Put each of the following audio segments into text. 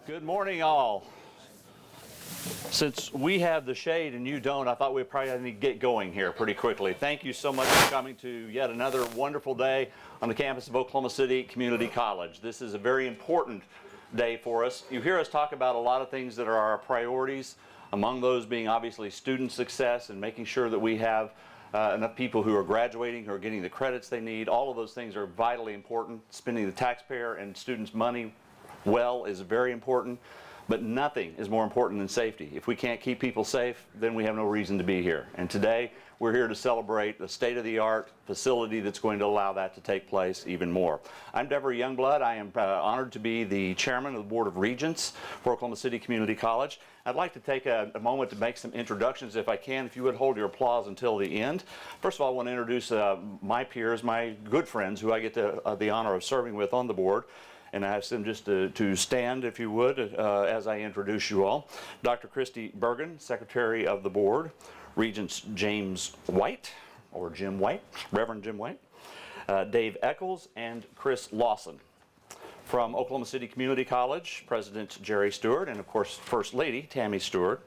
Good morning, all. Since we have the shade and you don't, I thought we probably need to get going here pretty quickly. Thank you so much for coming to yet another wonderful day on the campus of Oklahoma City Community College. This is a very important day for us. You hear us talk about a lot of things that are our priorities, among those being obviously student success and making sure that we have enough people who are graduating, who are getting the credits they need. All of those things are vitally important. Spending the taxpayer and students' money well is very important. But nothing is more important than safety. If we can't keep people safe, then we have no reason to be here. And today, we're here to celebrate the state-of-the-art facility that's going to allow that to take place even more. I'm Deborah Youngblood. I am honored to be the chairman of the Board of Regents for Oklahoma City Community College. I'd like to take a moment to make some introductions, if I can. If you would hold your applause until the end. First of all, I want to introduce my peers, my good friends, who I get the honor of serving with on the board. And I ask them just to stand, if you would, as I introduce you all. Dr. Christy Bergen, Secretary of the Board. Regents James White, or Jim White, Reverend Jim White. Dave Eccles and Chris Lawson. From Oklahoma City Community College, President Jerry Stewart, and of course, First Lady Tammy Stewart.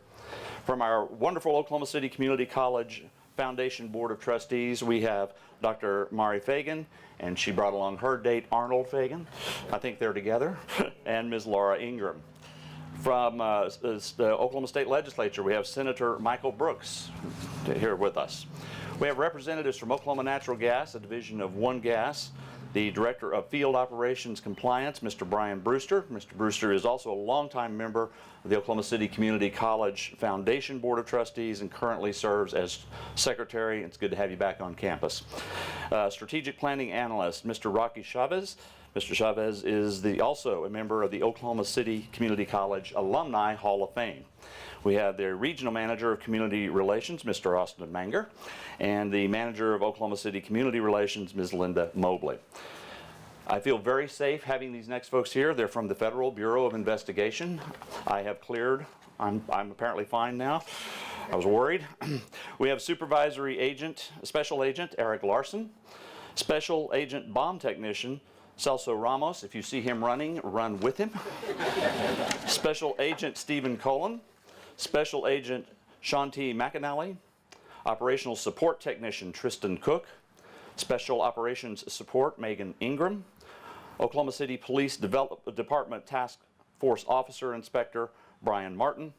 From our wonderful Oklahoma City Community College Foundation Board of Trustees, we have Dr. Mari Fagan, and she brought along her date, Arnold Fagan. I think they're together. And Ms. Laura Ingram. From the Oklahoma State Legislature, we have Senator Michael Brooks here with us. We have representatives from Oklahoma Natural Gas, a division of One Gas, the Director of Field Operations Compliance, Mr. Brian Brewster. Mr. Brewster is also a longtime member of the Oklahoma City Community College Foundation Board of Trustees and currently serves as Secretary. It's good to have you back on campus. Strategic Planning Analyst, Mr. Rocky Chavez. Mr. Chavez is also a member of the Oklahoma City Community College Alumni Hall of Fame. We have the Regional Manager of Community Relations, Mr. Austin Manger, and the Manager of Oklahoma City Community Relations, Ms. Linda Mobley. I feel very safe having these next folks here. They're from the Federal Bureau of Investigation. I have cleared. I'm apparently fine now. I was worried. We have Supervisory Agent, Special Agent Eric Larson, Special Agent Bomb Technician Celso Ramos. If you see him running, run with him. Special Agent Stephen Cullen, Special Agent Shanti McAnally, Operational Support Technician Tristan Cook, Special Operations Support Megan Ingram, Oklahoma City Police Department Task Force Officer Inspector Brian Martin,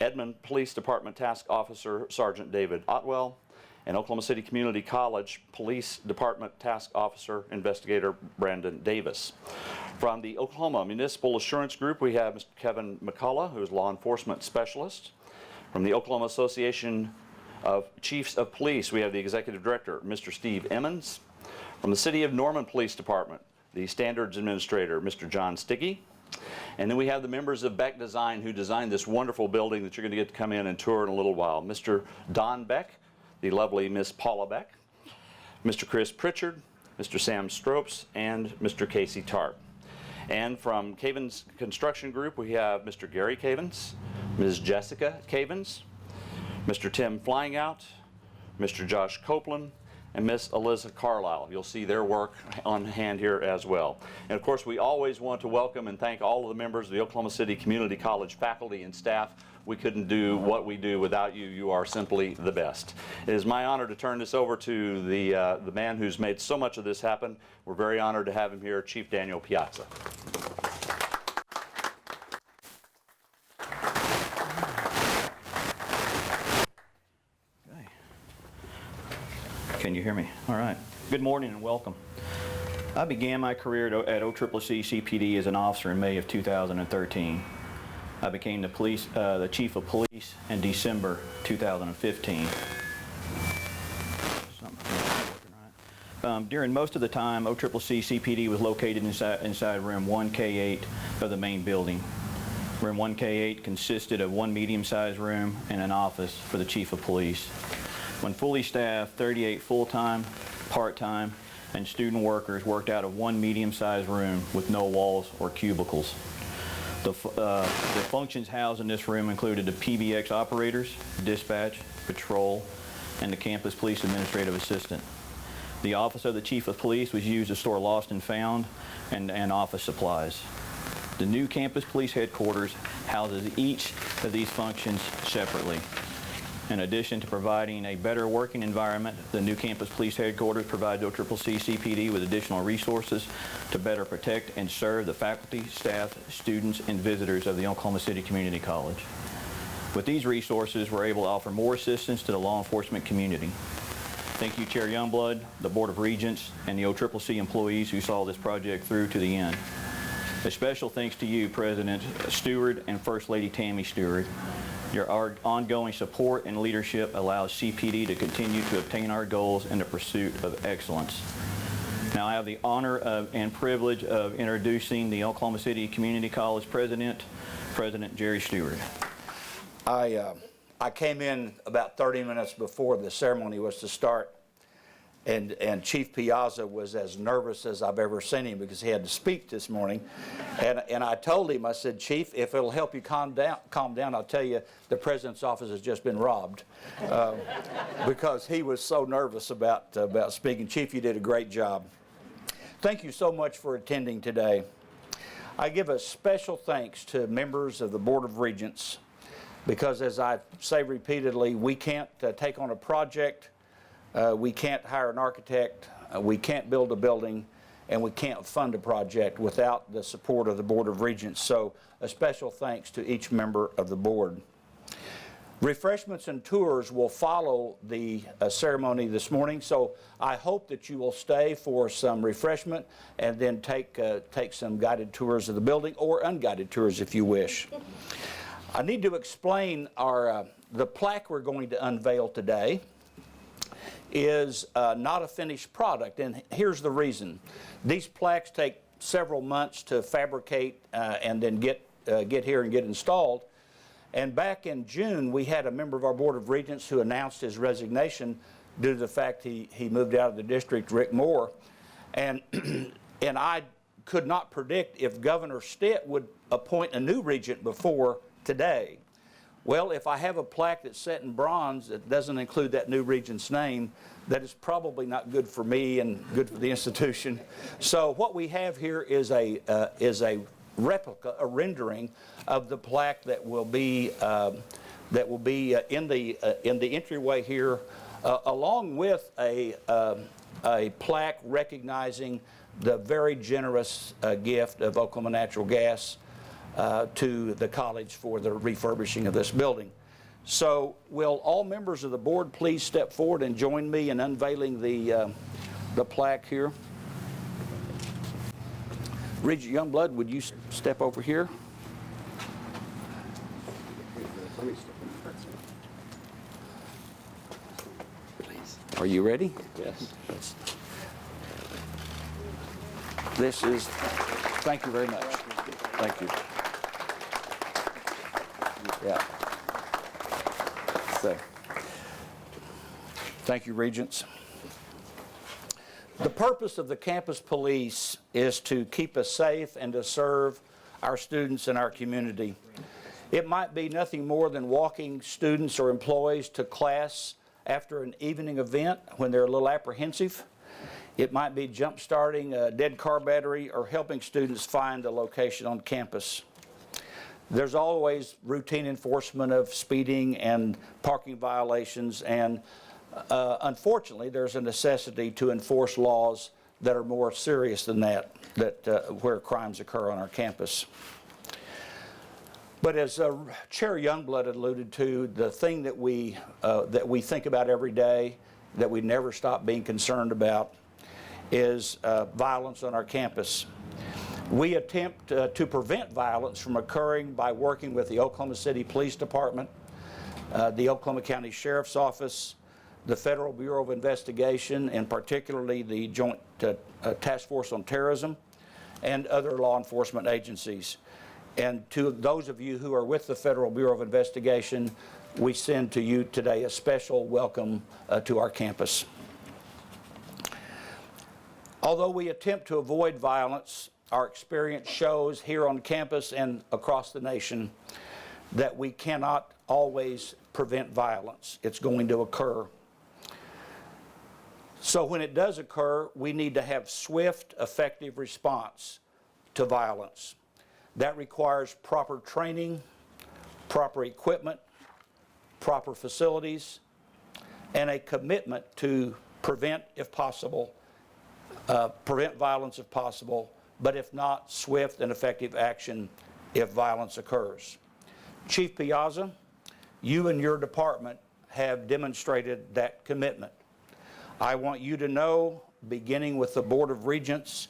Edmond Police Department Task Officer Sergeant David Otwell, and Oklahoma City Community College Police Department Task Officer Investigator Brandon Davis. From the Oklahoma Municipal Assurance Group, we have Mr. Kevin McCullough, who is Law Enforcement Specialist. From the Oklahoma Association of Chiefs of Police, we have the Executive Director, Mr. Steve Emmons. From the City of Norman Police Department, the Standards Administrator, Mr. John Stiggy. And then we have the members of Beck Design who designed this wonderful building that you're going to get to come in and tour in a little while. Mr. Don Beck, the lovely Miss Paula Beck, Mr. Chris Pritchard, Mr. Sam Stropes, and Mr. Casey Tart. And from Cavens Construction Group, we have Mr. Gary Cavens, Ms. Jessica Cavens, Mr. Tim Flyingout, Mr. Josh Copeland, and Miss Eliza Carlisle. You'll see their work on hand here as well. And of course, we always want to welcome and thank all of the members of the Oklahoma City Community College faculty and staff. We couldn't do what we do without you. You are simply the best. It is my honor to turn this over to the man who's made so much of this happen. We're very honored to have him here, Chief Daniel Piazza. Can you hear me? All right. Good morning and welcome. I began my career at OCCC CPD as an officer in May of 2013. I became the Chief of Police in December 2015. During most of the time, OCCC CPD was located inside room 1K8 of the main building. Room 1K8 consisted of one medium-sized room and an office for the Chief of Police. When fully staffed, 38 full-time, part-time, and student workers worked out of one medium-sized room with no walls or cubicles. The functions housed in this room included the PBX operators, dispatch, patrol, and the campus police administrative assistant. The office of the Chief of Police was used to store lost and found and office supplies. The new campus police headquarters houses each of these functions separately. In addition to providing a better working environment, the new campus police headquarters provides OCCC CPD with additional resources to better protect and serve the faculty, staff, students, and visitors of the Oklahoma City Community College. With these resources, we're able to offer more assistance to the law enforcement community. Thank you, Chair Youngblood, the Board of Regents, and the OCCC employees who saw this project through to the end. A special thanks to you, President Stewart and First Lady Tammy Stewart. Your ongoing support and leadership allows CPD to continue to obtain our goals in the pursuit of excellence. Now I have the honor and privilege of introducing the Oklahoma City Community College President, President Jerry Stewart. I came in about 30 minutes before the ceremony was to start, and Chief Piazza was as nervous as I've ever seen him because he had to speak this morning. And I told him, I said, Chief, if it'll help you calm down, I'll tell you the President's office has just been robbed, because he was so nervous about speaking. Chief, you did a great job. Thank you so much for attending today. I give a special thanks to members of the Board of Regents, because as I say repeatedly, we can't take on a project, we can't hire an architect, we can't build a building, and we can't fund a project without the support of the Board of Regents. So a special thanks to each member of the board. Refreshments and tours will follow the ceremony this morning, so I hope that you will stay for some refreshment and then take some guided tours of the building, or unguided tours if you wish. I need to explain the plaque we're going to unveil today is not a finished product, and here's the reason. These plaques take several months to fabricate and then get here and get installed. And back in June, we had a member of our Board of Regents who announced his resignation due to the fact he moved out of the district, Rick Moore. And I could not predict if Governor Stitt would appoint a new regent before today. Well, if I have a plaque that's set in bronze that doesn't include that new regent's name, that is probably not good for me and good for the institution. So what we have here is a replica, a rendering of the plaque that will be in the entryway here, along with a plaque recognizing the very generous gift of Oklahoma Natural Gas to the college for the refurbishing of this building. So will all members of the board please step forward and join me in unveiling the plaque here? Regent Youngblood, would you step over here? Are you ready? Yes. This is, thank you very much. Thank you. Yeah. So, thank you, Regents. The purpose of the campus police is to keep us safe and to serve our students and our community. It might be nothing more than walking students or employees to class after an evening event when they're a little apprehensive. It might be jump-starting a dead car battery or helping students find a location on campus. There's always routine enforcement of speeding and parking violations, and unfortunately, there's a necessity to enforce laws that are more serious than that, where crimes occur on our campus. But as Chair Youngblood alluded to, the thing that we think about every day, that we never stop being concerned about, is violence on our campus. We attempt to prevent violence from occurring by working with the Oklahoma City Police Department, the Oklahoma County Sheriff's Office, the Federal Bureau of Investigation, and particularly the Joint Task Force on Terrorism, and other law enforcement agencies. And to those of you who are with the Federal Bureau of Investigation, we send to you today a special welcome to our campus. Although we attempt to avoid violence, our experience shows here on campus and across the nation that we cannot always prevent violence. It's going to occur. So when it does occur, we need to have swift, effective response to violence. That requires proper training, proper equipment, proper facilities, and a commitment to prevent violence if possible, but if not, swift and effective action if violence occurs. Chief Piazza, you and your department have demonstrated that commitment. I want you to know, beginning with the Board of Regents,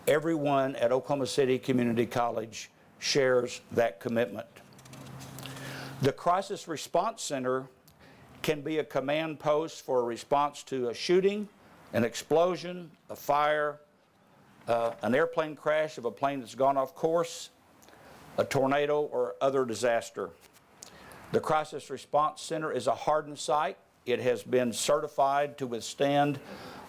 everyone at Oklahoma City Community College shares that commitment. The Crisis Response Center can be a command post for a response to a shooting, an explosion, a fire, an airplane crash of a plane that's gone off course, a tornado, or other disaster. The Crisis Response Center is a hardened site. It has been certified to withstand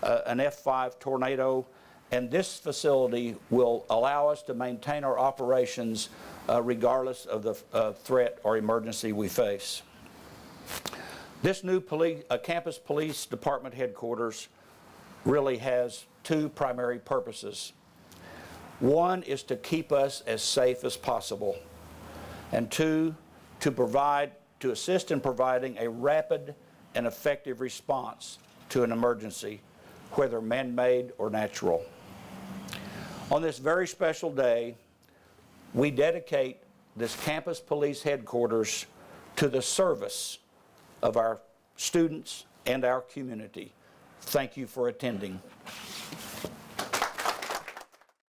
an F5 tornado, and this facility will allow us to maintain our operations regardless of the threat or emergency we face. This new campus police department headquarters really has two primary purposes. One is to keep us as safe as possible, and two, to assist in providing a rapid and effective response to an emergency, whether man-made or natural. On this very special day, we dedicate this campus police headquarters to the service of our students and our community. Thank you for attending.